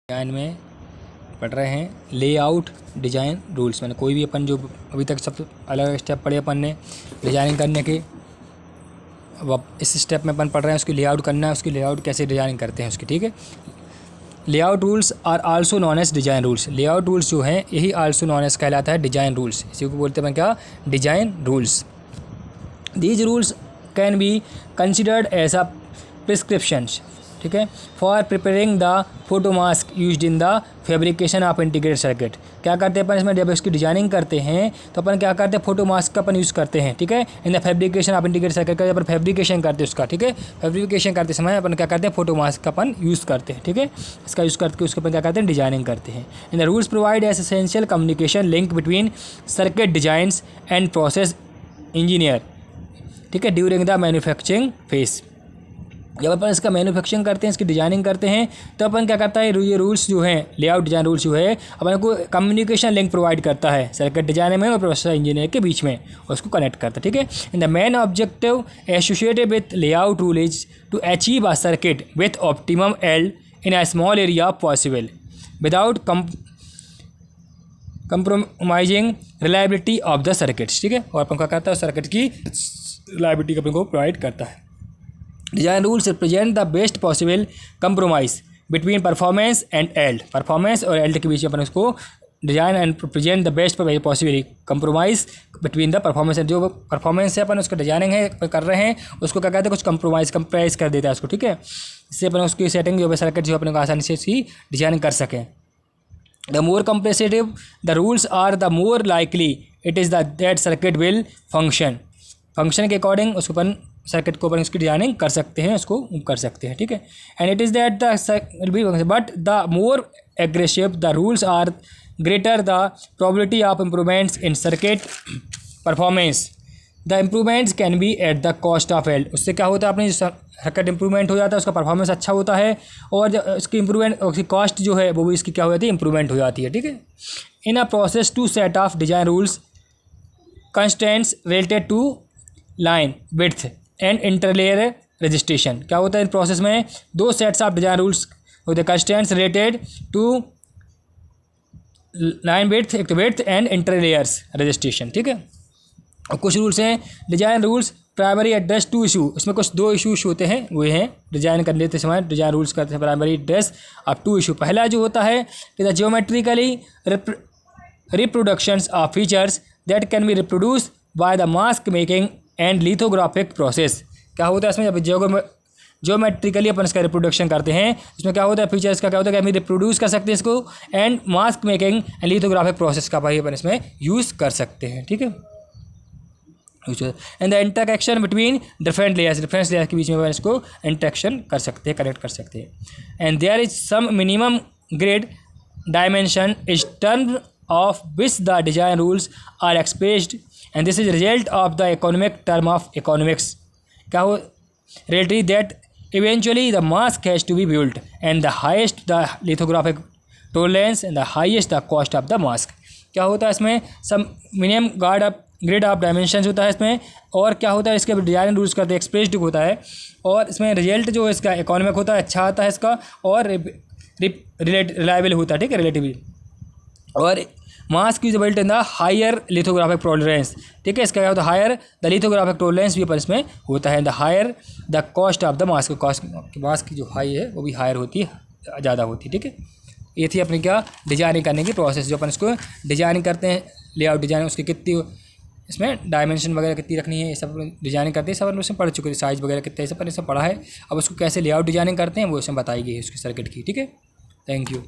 Design में पढ़ रहे हैं लेआउट डिजाइन रूल्स। मैंने कोई भी अपन जो अभी तक सब अलग स्टेप पढ़े अपन ने डिजाइनिंग करने के, अब इस स्टेप में अपन पढ़ रहे हैं उसकी लेआउट करना है, उसकी लेआउट कैसे डिजाइनिंग करते हैं उसकी। ठीक है, layout rules are also known as design rules. Layout rules जो हैं यही आल्सो नॉन एज कहलाता है डिजाइन रूल्स। इसी को बोलते हैं क्या, design rules. These rules can be considered as a prescriptions, ठीक है, for preparing the photo mask used in the fabrication of integrated circuit. क्या करते हैं अपन इसमें, जब इसकी डिजाइनिंग करते हैं तो अपन क्या करते हैं, फोटो मास्क का अपन यूज़ करते हैं। ठीक है, in the fabrication of integrated circuit का जब अपन फैब्रिकेशन करते हैं उसका, ठीक है, फैब्रिकेशन करते समय अपन क्या करते हैं, फोटो मास्क का अपन यूज़ करते हैं। ठीक है, इसका यूज़ करके उसके अपन क्या करते हैं, डिजाइनिंग करते हैं। In the rules provide as essential communication link between circuit designs and process engineer, ठीक है, ड्यूरिंग द मैन्युफैक्चरिंग फेज। जब अपन इसका मैन्युफैक्चरिंग करते हैं, इसकी डिजाइनिंग करते हैं, तो अपन क्या करता है, ये रूल्स जो हैं, लेआउट डिजाइन रूल्स जो है अपन को कम्युनिकेशन लिंक प्रोवाइड करता है सर्किट डिजाइनर में और प्रोसेस इंजीनियर के बीच में, उसको कनेक्ट करता है। ठीक है, in the main objective associated with layout rule is to achieve a circuit with optimum yield in a small area possible without compromising reliability of the circuits. ठीक है, और अपन क्या करता है, सर्किट की रिलायबिलिटी अपन को प्रोवाइड करता है। Design rules represent the best possible compromise between performance and yield. Performance और एल्ड के बीच में अपन उसको design and present the best possible compromise between the performance. जो परफॉर्मेंस है अपन उसका डिजाइनिंग है कर रहे हैं, उसको क्या कहते हैं, कुछ कंप्राइज कर देता है उसको। ठीक है, इससे अपन उसकी सेटिंग जो है सर्किट जो अपने को आसानी से उसकी डिजाइनिंग कर सकें। The more compressive the rules are the more likely it is that circuit will function के अकॉर्डिंग उसको अपन सर्किट को अपन उसकी डिजाइनिंग कर सकते हैं, उसको कर सकते हैं। ठीक है, and it is that the but the more aggressive the rules are greater the probability of improvements in circuit performance. The improvements can be at the cost of yield. उससे क्या होता है, अपनी सर्किट इंप्रूवमेंट हो जाता है, उसका performance अच्छा होता है, और जो इसकी इंप्रूवमेंट उसकी कॉस्ट जो है वो भी इसकी क्या हो जाती है, इंप्रूवमेंट हो जाती है। ठीक है, in a process to set of design rules constants related to line width and interlayer registration. क्या होता है, इन प्रोसेस में दो सेट्स ऑफ डिजाइन रूल्स होते हैं, constants related to line width and interlayers registration. ठीक है, और कुछ रूल्स हैं design rules primary address to issue. इसमें कुछ दो इशूज होते हैं, वो हैं डिजाइन करने के समय डिजाइन रूल्स करते हैं primary address of two issue. पहला जो होता है the geometrically reproductions of features that can be reproduce by the mask making and lithographic process. क्या होता है इसमें, जब ज्योमेट्रिकली अपन इसका रिप्रोडक्शन करते हैं, इसमें क्या होता है, फीचर्स का क्या होता है कि हम रिप्रोड्यूस कर सकते हैं इसको, and mask making and lithographic process का भाई अपन इसमें यूज़ कर सकते हैं। ठीक है, and the interaction between different layers के बीच में अपन इसको इंटरेक्शन कर सकते हैं, कनेक्ट कर सकते हैं। And there is some minimum grade dimension is term of which the design rules are expressed and this is result of the economic term of economics. क्या हो, reality that eventually the mask has to be built and the highest the lithographic tolerance and the highest the cost of the mask. क्या होता है इसमें, some minimum grade of dimensions होता है इसमें, और क्या होता है इसके डिजाइन रूल्स करते हैं एक्सप्रेस्ड होता है, और इसमें रिजल्ट जो इसका इकोनॉमिक होता है, अच्छा आता है इसका, और रिलायबल होता है। ठीक है, रिलेटिवली, और mask is built in the higher lithographic tolerance. ठीक है, इसका क्या होता है, हायर द लिथोग्राफिक टॉलरेंस भी अपन इसमें होता है, the higher the cost of the mask. Cost mask की जो हाई है वो भी हायर होती है, ज़्यादा होती है। ठीक है, ये थी अपनी क्या डिजाइनिंग करने की प्रोसेस, जो अपन इसको डिजाइनिंग करते हैं, लेआउट डिजाइन, उसकी कितनी इसमें डायमेंशन वगैरह कितनी रखनी है, ये सब डिजाइनिंग करते हैं, सब अपन उसमें पढ़ चुके हैं, साइज़ वगैरह कितने सब अपन इसमें पढ़ा है। अब उसको कैसे लेआउट डिजाइनिंग करते हैं वो इसमें बताई गई है उसकी सर्किट की। ठीक है, थैंक यू।